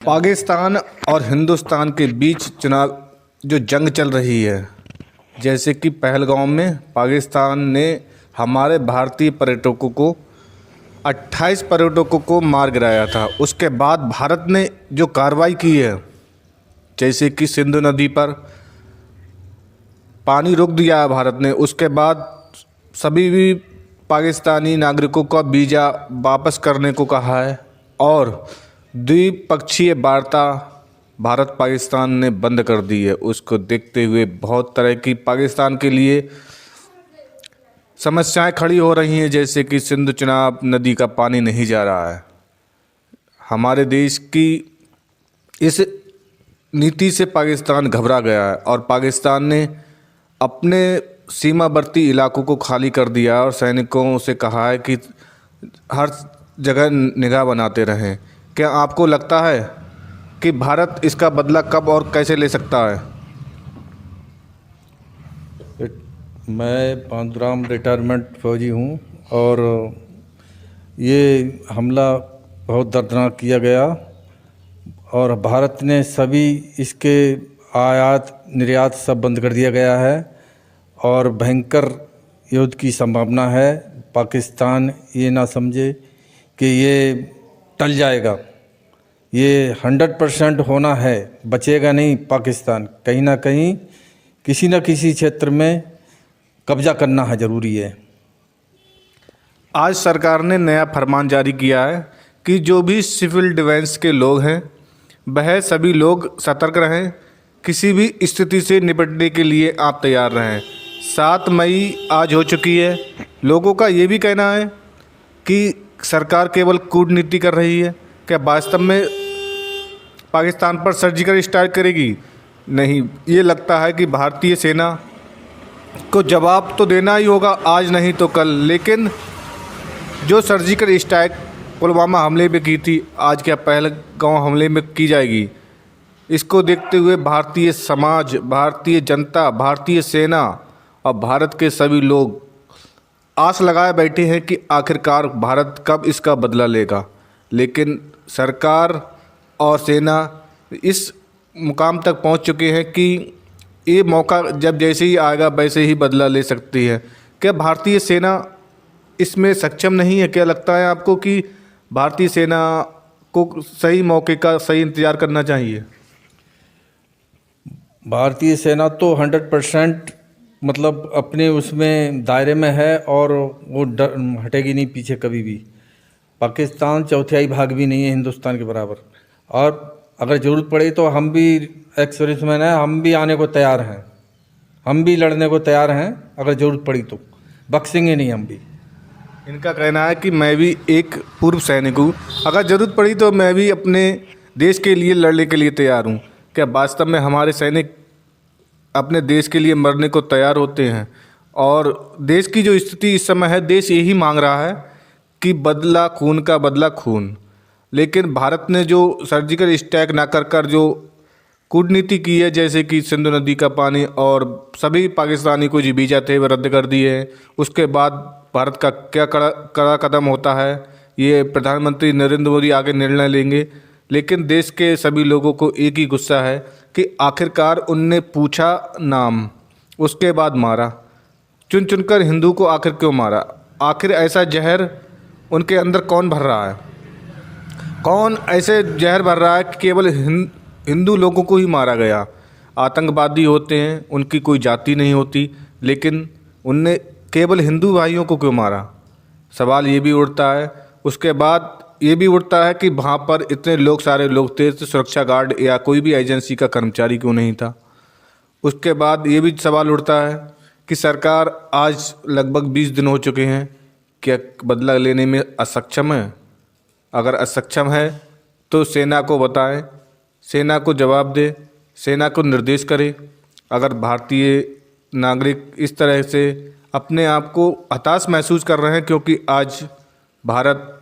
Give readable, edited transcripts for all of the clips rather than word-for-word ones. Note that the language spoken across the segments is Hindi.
पाकिस्तान और हिंदुस्तान के बीच चुनाव जो जंग चल रही है, जैसे कि पहलगाम में पाकिस्तान ने हमारे भारतीय पर्यटकों को 28 पर्यटकों को मार गिराया था। उसके बाद भारत ने जो कार्रवाई की है, जैसे कि सिंधु नदी पर पानी रोक दिया है भारत ने, उसके बाद सभी भी पाकिस्तानी नागरिकों का वीज़ा वापस करने को कहा है और द्विपक्षीय वार्ता भारत पाकिस्तान ने बंद कर दी है। उसको देखते हुए बहुत तरह की पाकिस्तान के लिए समस्याएं खड़ी हो रही हैं, जैसे कि सिंधु चुनाव नदी का पानी नहीं जा रहा है। हमारे देश की इस नीति से पाकिस्तान घबरा गया है और पाकिस्तान ने अपने सीमावर्ती इलाकों को खाली कर दिया और सैनिकों से कहा है कि हर जगह निगाह बनाते रहें। क्या आपको लगता है कि भारत इसका बदला कब और कैसे ले सकता है? मैं पांडुराम रिटायरमेंट फौजी हूँ और ये हमला बहुत दर्दनाक किया गया और भारत ने सभी इसके आयात निर्यात सब बंद कर दिया गया है और भयंकर युद्ध की संभावना है। पाकिस्तान ये ना समझे कि ये टल जाएगा, ये 100% होना है, बचेगा नहीं। पाकिस्तान कहीं ना कहीं किसी न किसी क्षेत्र में कब्जा करना है, ज़रूरी है। आज सरकार ने नया फरमान जारी किया है कि जो भी सिविल डिफेंस के लोग हैं वह सभी लोग सतर्क रहें, किसी भी स्थिति से निपटने के लिए आप तैयार रहें। 7 मई आज हो चुकी है। लोगों का ये भी कहना है कि सरकार केवल कूटनीति कर रही है। क्या वास्तव में पाकिस्तान पर सर्जिकल स्ट्राइक करेगी? नहीं, ये लगता है कि भारतीय सेना को जवाब तो देना ही होगा, आज नहीं तो कल। लेकिन जो सर्जिकल स्ट्राइक पुलवामा हमले में की थी, आज क्या पहलगाम हमले में की जाएगी? इसको देखते हुए भारतीय समाज, भारतीय जनता, भारतीय सेना और भारत के सभी लोग आस लगाए बैठे हैं कि आखिरकार भारत कब इसका बदला लेगा। लेकिन सरकार और सेना इस मुकाम तक पहुंच चुके हैं कि ये मौका जब जैसे ही आएगा वैसे ही बदला ले सकती है। क्या भारतीय सेना इसमें सक्षम नहीं है? क्या लगता है आपको कि भारतीय सेना को सही मौके का सही इंतज़ार करना चाहिए? भारतीय सेना तो 100% मतलब अपने उसमें दायरे में है और वो हटेगी नहीं पीछे कभी भी। पाकिस्तान चौथाई भाग भी नहीं है हिंदुस्तान के बराबर, और अगर ज़रूरत पड़े तो हम भी एक्स-सर्विसमैन हैं, हम भी आने को तैयार हैं, हम भी लड़ने को तैयार हैं। अगर ज़रूरत पड़ी तो बख्शेंगे नहीं हम भी। इनका कहना है कि मैं भी एक पूर्व सैनिक हूँ, अगर ज़रूरत पड़ी तो मैं भी अपने देश के लिए लड़ने के लिए तैयार हूँ। क्या वास्तव में हमारे सैनिक अपने देश के लिए मरने को तैयार होते हैं? और देश की जो स्थिति इस समय है, देश यही मांग रहा है कि बदला खून का बदला खून। लेकिन भारत ने जो सर्जिकल स्ट्राइक ना कर जो कूटनीति की है, जैसे कि सिंधु नदी का पानी और सभी पाकिस्तानी को जो वीज़ा थे वो रद्द कर दिए हैं, उसके बाद भारत का क्या कड़ा कदम होता है ये प्रधानमंत्री नरेंद्र मोदी आगे निर्णय लेंगे। लेकिन देश के सभी लोगों को एक ही गुस्सा है कि आखिरकार उनने पूछा नाम, उसके बाद मारा। चुन चुनकर हिंदू को आखिर क्यों मारा? आखिर ऐसा जहर उनके अंदर कौन भर रहा है? कौन ऐसे जहर भर रहा है कि केवल हिंदू लोगों को ही मारा गया? आतंकवादी होते हैं, उनकी कोई जाति नहीं होती, लेकिन उनने केवल हिंदू भाइयों को क्यों मारा? सवाल ये भी उठता है। उसके बाद ये भी उठता है कि वहाँ पर इतने लोग, सारे लोग थे, तो सुरक्षा गार्ड या कोई भी एजेंसी का कर्मचारी क्यों नहीं था? उसके बाद ये भी सवाल उठता है कि सरकार आज लगभग 20 दिन हो चुके हैं, क्या बदला लेने में असक्षम है? अगर असक्षम है तो सेना को बताएं, सेना को जवाब दे, सेना को निर्देश करे। अगर भारतीय नागरिक इस तरह से अपने आप को हताश महसूस कर रहे हैं, क्योंकि आज भारत,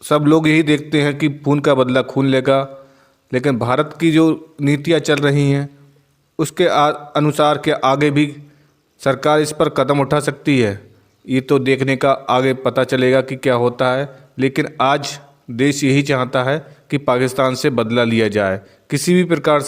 सब लोग यही देखते हैं कि खून का बदला खून लेगा, लेकिन भारत की जो नीतियां चल रही हैं उसके अनुसार के आगे भी सरकार इस पर कदम उठा सकती है। ये तो देखने का आगे पता चलेगा कि क्या होता है। लेकिन आज देश यही चाहता है कि पाकिस्तान से बदला लिया जाए। किसी भी प्रकार